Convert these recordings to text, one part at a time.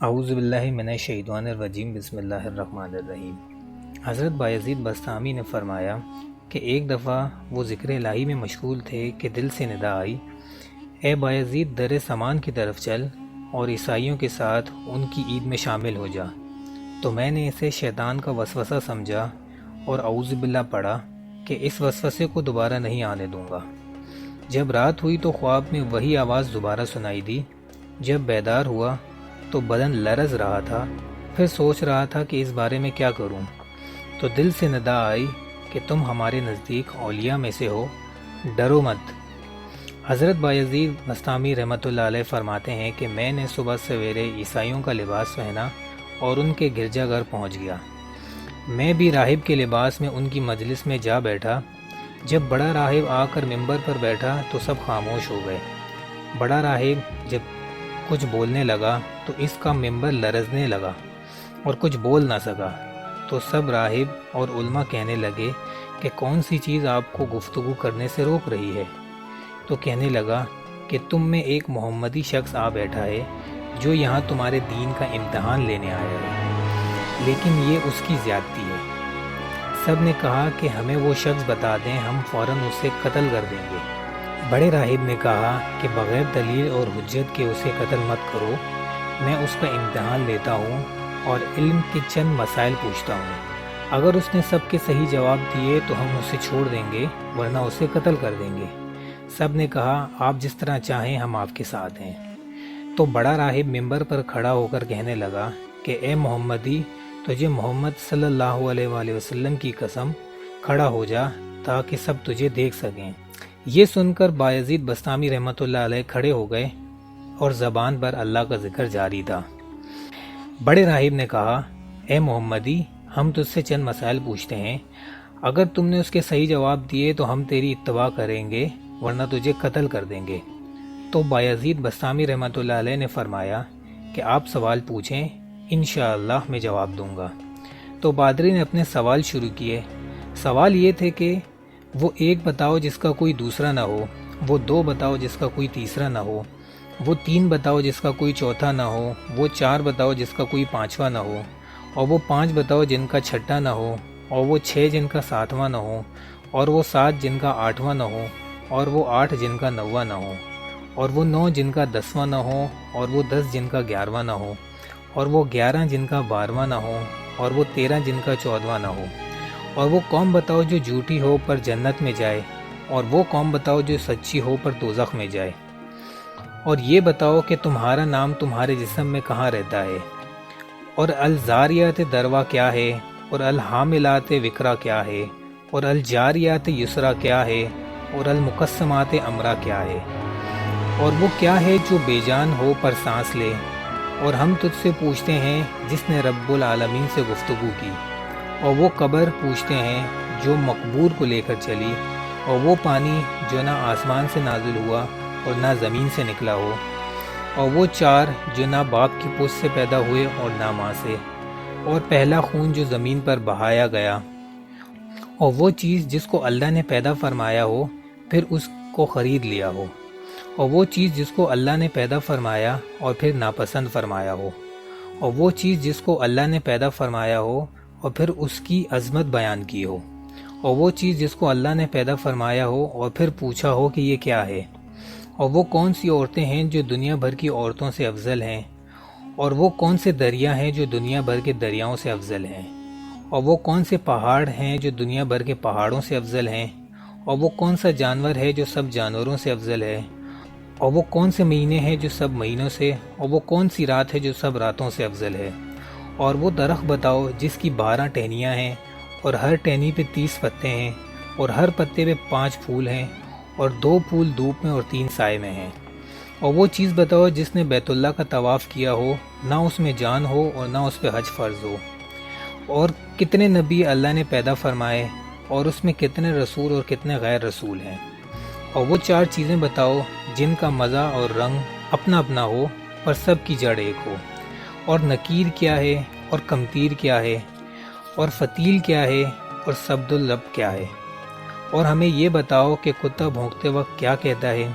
اعوذ باللہ من الشیطان الرجیم بسم اللہ الرحمن الرحیم۔ حضرت بایزید بسطامی نے فرمایا کہ ایک دفعہ وہ ذکر الہی میں مشغول تھے کہ دل سے ندا آئی، اے بایزید در سامان کی طرف چل اور عیسائیوں کے ساتھ ان کی عید میں شامل ہو جا۔ تو میں نے اسے شیطان کا وسوسہ سمجھا اور اعوذ باللہ پڑھا کہ اس وسوسے کو دوبارہ نہیں آنے دوں گا۔ جب رات ہوئی تو خواب میں وہی آواز دوبارہ سنائی دی۔ جب بیدار ہوا تو بدن لرز رہا تھا، پھر سوچ رہا تھا کہ اس بارے میں کیا کروں، تو دل سے ندا آئی کہ تم ہمارے نزدیک اولیاء میں سے ہو، ڈرو مت۔ حضرت بایزید بسطامی رحمۃ اللہ علیہ فرماتے ہیں کہ میں نے صبح سویرے عیسائیوں کا لباس پہنا اور ان کے گرجا گھر پہنچ گیا۔ میں بھی راہب کے لباس میں ان کی مجلس میں جا بیٹھا۔ جب بڑا راہب آ کر ممبر پر بیٹھا تو سب خاموش ہو گئے۔ بڑا راہب جب کچھ بولنے لگا تو اس کا ممبر لرزنے لگا اور کچھ بول نہ سکا، تو سب راہب اور علماء کہنے لگے کہ کون سی چیز آپ کو گفتگو کرنے سے روک رہی ہے؟ تو کہنے لگا کہ تم میں ایک محمدی شخص آ بیٹھا ہے جو یہاں تمہارے دین کا امتحان لینے آیا ہے، لیکن یہ اس کی زیادتی ہے۔ سب نے کہا کہ ہمیں وہ شخص بتا دیں، ہم فوراً اسے قتل کر دیں گے۔ بڑے راہب نے کہا کہ بغیر دلیل اور حجت کے اسے قتل مت کرو، میں اس کا امتحان لیتا ہوں اور علم کے چند مسائل پوچھتا ہوں۔ اگر اس نے سب کے صحیح جواب دیے تو ہم اسے چھوڑ دیں گے، ورنہ اسے قتل کر دیں گے۔ سب نے کہا آپ جس طرح چاہیں، ہم آپ کے ساتھ ہیں۔ تو بڑا راہب ممبر پر کھڑا ہو کر کہنے لگا کہ اے محمدی، تجھے محمد صلی اللہ علیہ وآلہ وسلم کی قسم، کھڑا ہو جا تاکہ سب تجھے دیکھ سکیں۔ یہ سن کر بایزید بسطامی رحمۃ اللہ علیہ کھڑے ہو گئے اور زبان پر اللہ کا ذکر جاری تھا۔ بڑے راہب نے کہا اے محمدی، ہم تجھ سے چند مسائل پوچھتے ہیں، اگر تم نے اس کے صحیح جواب دیے تو ہم تیری اتباع کریں گے، ورنہ تجھے قتل کر دیں گے۔ تو بایزید بسطامی رحمۃ اللہ علیہ نے فرمایا کہ آپ سوال پوچھیں، انشاءاللہ میں جواب دوں گا۔ تو پادری نے اپنے سوال شروع کیے۔ سوال یہ تھے کہ وہ ایک بتاؤ جس کا کوئی دوسرا نہ ہو، وہ دو بتاؤ جس کا کوئی تیسرا نہ ہو، وہ تین بتاؤ جس کا کوئی چوتھا نہ ہو، وہ چار بتاؤ جس کا کوئی پانچواں نہ ہو، اور وہ پانچ بتاؤ جن کا چھٹا نہ ہو، اور وہ چھ جن کا ساتواں نہ ہو، اور وہ سات جن کا آٹھواں نہ ہو، اور وہ آٹھ جن کا نواں نہ ہو، اور وہ نو جن کا دسواں نہ ہو، اور وہ 10 جن کا 11واں نہ ہو، اور وہ 11 جن کا 12واں نہ ہو، اور وہ 13 جن کا 14واں نہ ہو، اور وہ قوم بتاؤ جو جھوٹی ہو پر جنت میں جائے، اور وہ قوم بتاؤ جو سچی ہو پر دوزخ میں جائے، اور یہ بتاؤ کہ تمہارا نام تمہارے جسم میں کہاں رہتا ہے، اور الزاریات دروا کیا ہے، اور الحاملات وکرا کیا ہے، اور الجاریات یسرا کیا ہے، اور المقسمات امرا کیا ہے، اور وہ کیا ہے جو بے جان ہو پر سانس لے، اور ہم تجھ سے پوچھتے ہیں جس نے رب العالمین سے گفتگو کی، اور وہ قبر پوچھتے ہیں جو مقبور کو لے کر چلی، اور وہ پانی جو نہ آسمان سے نازل ہوا اور نہ زمین سے نکلا ہو، اور وہ چار جو نہ باپ کی پشت سے پیدا ہوئے اور نہ ماں سے، اور پہلا خون جو زمین پر بہایا گیا، اور وہ چیز جس کو اللہ نے پیدا فرمایا ہو پھر اس کو خرید لیا ہو، اور وہ چیز جس کو اللہ نے پیدا فرمایا اور پھر ناپسند فرمایا ہو، اور وہ چیز جس کو اللہ نے پیدا فرمایا ہو اور پھر اس کی عظمت بیان کی ہو، اور وہ چیز جس کو اللہ نے پیدا فرمایا ہو اور پھر پوچھا ہو کہ یہ کیا ہے، اور وہ کون سی عورتیں ہیں جو دنیا بھر کی عورتوں سے افضل ہیں، اور وہ کون سے دریا ہیں جو دنیا بھر کے دریاؤں سے افضل ہیں، اور وہ کون سے پہاڑ ہیں جو دنیا بھر کے پہاڑوں سے افضل ہیں، اور وہ کون سا جانور ہے جو سب جانوروں سے افضل ہے، اور وہ کون سے مہینے ہیں جو سب مہینوں سے، اور وہ کون سی رات ہے جو سب راتوں سے افضل ہے، اور وہ درخت بتاؤ جس کی 12 ٹہنیاں ہیں اور ہر ٹہنی پہ 30 پتے ہیں، اور ہر پتے پہ 5 پھول ہیں، اور 2 پھول دھوپ میں اور 3 سائے میں ہیں، اور وہ چیز بتاؤ جس نے بیت اللہ کا طواف کیا ہو، نہ اس میں جان ہو اور نہ اس پہ حج فرض ہو، اور کتنے نبی اللہ نے پیدا فرمائے، اور اس میں کتنے رسول اور کتنے غیر رسول ہیں، اور وہ 4 چیزیں بتاؤ جن کا مزہ اور رنگ اپنا اپنا ہو پر سب کی جڑ ایک ہو، اور نکیر کیا ہے اور کمتیر کیا ہے، اور فتیل کیا ہے اور سبد اللب کیا ہے، اور ہمیں یہ بتاؤ کہ کتا بھونکتے وقت کیا کہتا ہے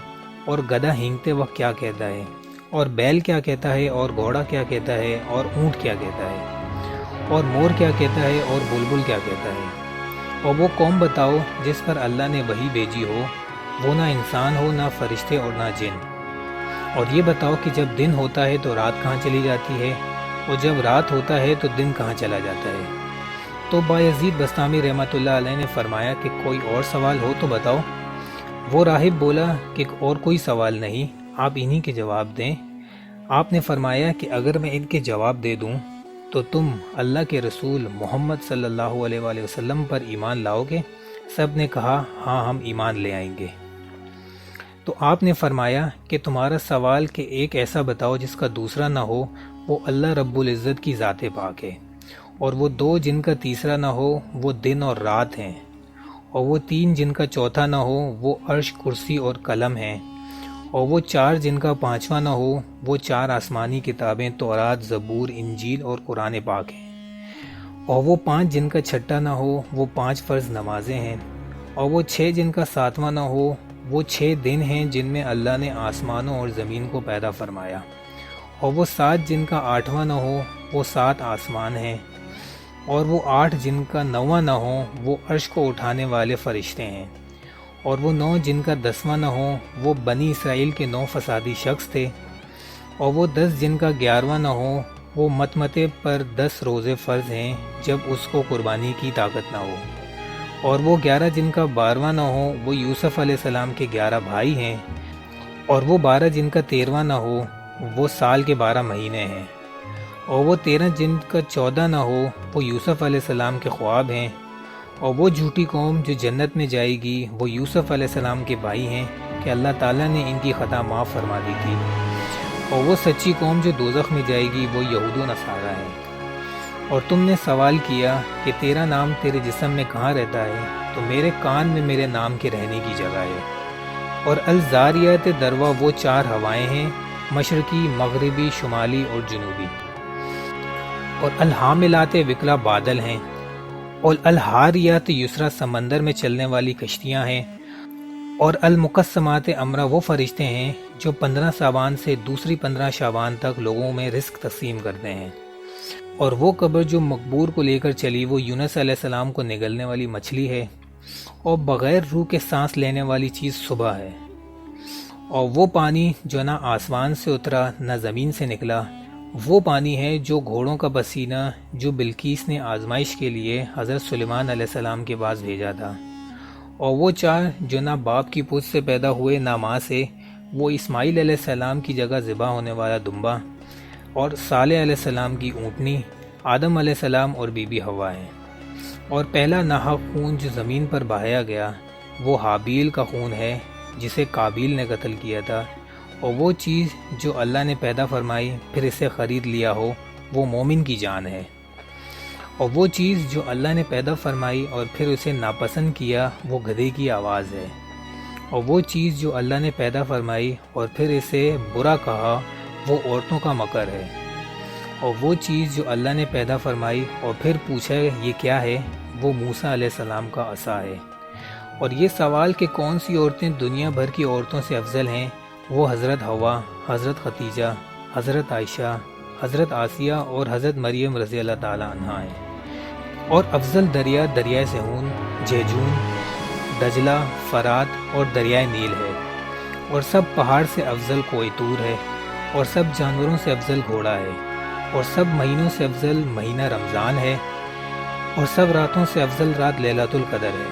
اور گدھا ہینگتے وقت کیا کہتا ہے، اور بیل کیا کہتا ہے، اور گھوڑا کیا کہتا ہے، اور اونٹ کیا کہتا ہے، اور مور کیا کہتا ہے، اور بلبل کیا کہتا ہے۔ اور وہ قوم بتاؤ جس پر اللہ نے وحی بھیجی ہو، وہ نہ انسان ہو، نہ فرشتے اور نہ جن۔ اور یہ بتاؤ کہ جب دن ہوتا ہے تو رات کہاں چلی جاتی ہے، اور جب رات ہوتا ہے تو دن کہاں چلا جاتا ہے۔ تو بایزید بسطامی رحمۃ اللہ علیہ نے فرمایا کہ کوئی اور سوال ہو تو بتاؤ۔ وہ راہب بولا کہ اور کوئی سوال نہیں، آپ انہی کے جواب دیں۔ آپ نے فرمایا کہ اگر میں ان کے جواب دے دوں تو تم اللہ کے رسول محمد صلی اللہ علیہ وآلہ وسلم پر ایمان لاؤ گے؟ سب نے کہا ہاں، ہم ایمان لے آئیں گے۔ تو آپ نے فرمایا کہ تمہارا سوال کہ ایک ایسا بتاؤ جس کا دوسرا نہ ہو، وہ اللہ رب العزت کی ذات پاک ہے، اور وہ دو جن کا تیسرا نہ ہو وہ دن اور رات ہیں، اور وہ تین جن کا چوتھا نہ ہو وہ عرش، کرسی اور قلم ہیں، اور وہ چار جن کا پانچواں نہ ہو وہ چار آسمانی کتابیں تورات، زبور، انجیل اور قرآن پاک ہیں، اور وہ پانچ جن کا چھٹا نہ ہو وہ پانچ فرض نمازیں ہیں، اور وہ چھ جن کا ساتواں نہ ہو وہ 6 دن ہیں جن میں اللہ نے آسمانوں اور زمین کو پیدا فرمایا، اور وہ 7 جن کا 8واں نہ ہو وہ 7 آسمان ہیں، اور وہ 8 جن کا 9واں نہ ہو وہ عرش کو اٹھانے والے فرشتے ہیں، اور وہ 9 جن کا 10واں نہ ہو وہ بنی اسرائیل کے 9 فسادی شخص تھے، اور وہ 10 جن کا 11واں نہ ہو وہ متمتے پر 10 روزے فرض ہیں جب اس کو قربانی کی طاقت نہ ہو، اور وہ 11 جن کا 12واں نہ ہو وہ یوسف علیہ السلام کے 11 بھائی ہیں، اور وہ 12 جن کا 13واں نہ ہو وہ سال کے 12 مہینے ہیں، اور وہ 13 جن کا 14 نہ ہو وہ یوسف علیہ السلام کے خواب ہیں، اور وہ جھوٹی قوم جو جنت میں جائے گی وہ یوسف علیہ السلام کے بھائی ہیں کہ اللہ تعالیٰ نے ان کی خطا معاف فرما دی تھی، اور وہ سچی قوم جو دوزخ میں جائے گی وہ یہود و نصارہ ہے۔ اور تم نے سوال کیا کہ تیرا نام تیرے جسم میں کہاں رہتا ہے، تو میرے کان میں میرے نام کے رہنے کی جگہ ہے۔ اور الزاریات دروا وہ 4 ہوائیں ہیں، مشرقی، مغربی، شمالی اور جنوبی۔ اور الحاملات وکلا بادل ہیں، اور الحاریات یسرا سمندر میں چلنے والی کشتیاں ہیں، اور المقسمات امرا وہ فرشتے ہیں جو 15 ساوان سے دوسری 15 شعبان تک لوگوں میں رزق تقسیم کرتے ہیں۔ اور وہ قبر جو مقبور کو لے کر چلی وہ یونس علیہ السلام کو نگلنے والی مچھلی ہے، اور بغیر روح کے سانس لینے والی چیز صبح ہے۔ اور وہ پانی جو نہ آسمان سے اترا نہ زمین سے نکلا، وہ پانی ہے جو گھوڑوں کا پسینہ جو بلقیس نے آزمائش کے لیے حضرت سلیمان علیہ السلام کے پاس بھیجا تھا، اور وہ 4 جو نہ باپ کی پوچھ سے پیدا ہوئے نہ ماں سے، وہ اسماعیل علیہ السلام کی جگہ ذبح ہونے والا دمبا، اور صالح علیہ السلام کی اونٹنی، آدم علیہ السلام اور بی بی حوا ہیں۔ اور پہلا ناحق خون جو زمین پر بہایا گیا وہ حابیل کا خون ہے جسے قابیل نے قتل کیا تھا، اور وہ چیز جو اللہ نے پیدا فرمائی پھر اسے خرید لیا ہو وہ مومن کی جان ہے، اور وہ چیز جو اللہ نے پیدا فرمائی اور پھر اسے ناپسند کیا وہ گدھے کی آواز ہے، اور وہ چیز جو اللہ نے پیدا فرمائی اور پھر اسے برا کہا وہ عورتوں کا مکر ہے، اور وہ چیز جو اللہ نے پیدا فرمائی اور پھر پوچھا یہ کیا ہے وہ موسیٰ علیہ السلام کا عصا ہے۔ اور یہ سوال کہ کون سی عورتیں دنیا بھر کی عورتوں سے افضل ہیں، وہ حضرت حوا، حضرت خدیجہ، حضرت عائشہ، حضرت آسیہ اور حضرت مریم رضی اللہ تعالی عنہا ہیں۔ اور افضل دریا دریائے سہون، جیجون، دجلہ، فرات اور دریائے نیل ہے، اور سب پہاڑ سے افضل کوہ طور ہے، اور سب جانوروں سے افضل گھوڑا ہے، اور سب مہینوں سے افضل مہینہ رمضان ہے، اور سب راتوں سے افضل رات لیلۃ القدر ہے۔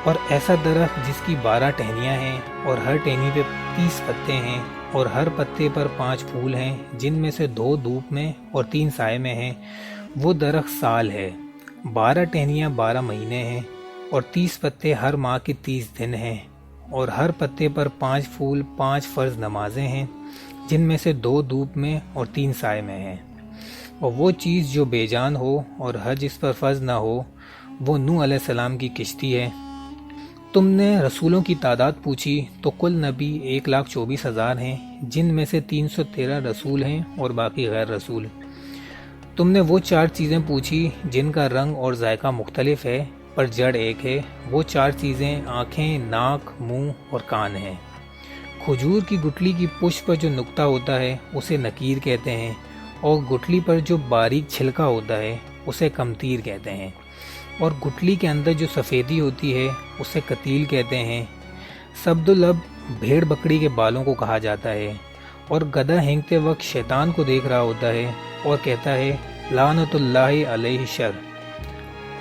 اور ایسا درخت جس کی 12 ٹہنیاں ہیں اور ہر ٹہنی پہ 30 پتے ہیں، اور ہر پتے پر 5 پھول ہیں جن میں سے 2 دھوپ میں اور 3 سائے میں ہیں، وہ درخت سال ہے۔ 12 ٹہنیاں 12 مہینے ہیں، اور 30 پتے ہر ماہ کے 30 دن ہیں، اور ہر پتے پر 5 پھول، 5 فرض نمازیں ہیں جن میں سے 2 دھوپ میں اور 3 سائے میں ہیں۔ اور وہ چیز جو بے جان ہو اور حج اس پر فرض نہ ہو وہ نوح علیہ السلام کی کشتی ہے۔ تم نے رسولوں کی تعداد پوچھی تو کل نبی 1,24,000 ہیں، جن میں سے 313 رسول ہیں اور باقی غیر رسول۔ تم نے وہ 4 چیزیں پوچھی جن کا رنگ اور ذائقہ مختلف ہے پر جڑ ایک ہے، وہ 4 چیزیں آنکھیں، ناک، منہ اور کان ہیں۔ کھجور کی گٹلی کی پشت پر جو نقطہ ہوتا ہے اسے نکیر کہتے ہیں، اور گٹلی پر جو باریک چھلکا ہوتا ہے اسے کمتیر کہتے ہیں، اور گٹلی کے اندر جو سفیدی ہوتی ہے اسے قتیل کہتے ہیں۔ سبد الب بھیڑ بکری کے بالوں کو کہا جاتا ہے، اور گدھا ہینگتے وقت شیطان کو دیکھ رہا ہوتا ہے اور کہتا ہے لعنت اللہ علیہ شر،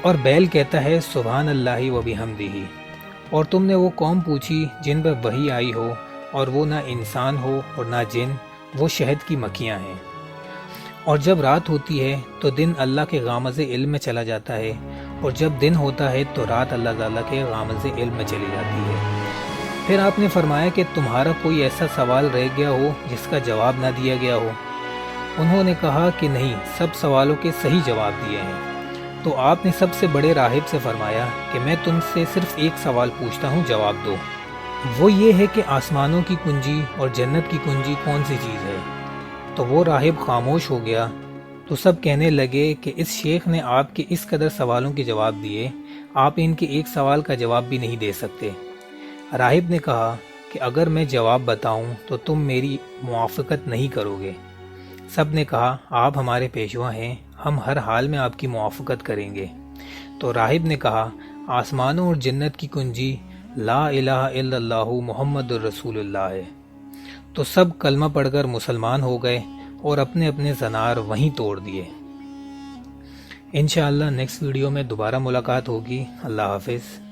اور بیل کہتا ہے سبحان اللہ و بحمدہ۔ اور تم نے وہ قوم پوچھی جن پر وحی آئی ہو، اور وہ نہ انسان ہو اور نہ جن، وہ شہد کی مکھیاں ہیں۔ اور جب رات ہوتی ہے تو دن اللہ کے غامض علم میں چلا جاتا ہے، اور جب دن ہوتا ہے تو رات اللہ تعالیٰ کے غامض علم میں چلی جاتی ہے۔ پھر آپ نے فرمایا کہ تمہارا کوئی ایسا سوال رہ گیا ہو جس کا جواب نہ دیا گیا ہو؟ انہوں نے کہا کہ نہیں، سب سوالوں کے صحیح جواب دیے ہیں۔ تو آپ نے سب سے بڑے راہب سے فرمایا کہ میں تم سے صرف ایک سوال پوچھتا ہوں، جواب دو۔ وہ یہ ہے کہ آسمانوں کی کنجی اور جنت کی کنجی کون سی چیز ہے؟ تو وہ راہب خاموش ہو گیا۔ تو سب کہنے لگے کہ اس شیخ نے آپ کے اس قدر سوالوں کے جواب دیے، آپ ان کے ایک سوال کا جواب بھی نہیں دے سکتے۔ راہب نے کہا کہ اگر میں جواب بتاؤں تو تم میری موافقت نہیں کرو گے۔ سب نے کہا آپ ہمارے پیشوا ہیں، ہم ہر حال میں آپ کی موافقت کریں گے۔ تو راہب نے کہا آسمانوں اور جنت کی کنجی لا الہ الا اللہ محمد الرسول اللہ ہے۔ تو سب کلمہ پڑھ کر مسلمان ہو گئے اور اپنے اپنے زنار وہیں توڑ دیے۔ انشاءاللہ نیکسٹ ویڈیو میں دوبارہ ملاقات ہوگی۔ اللہ حافظ۔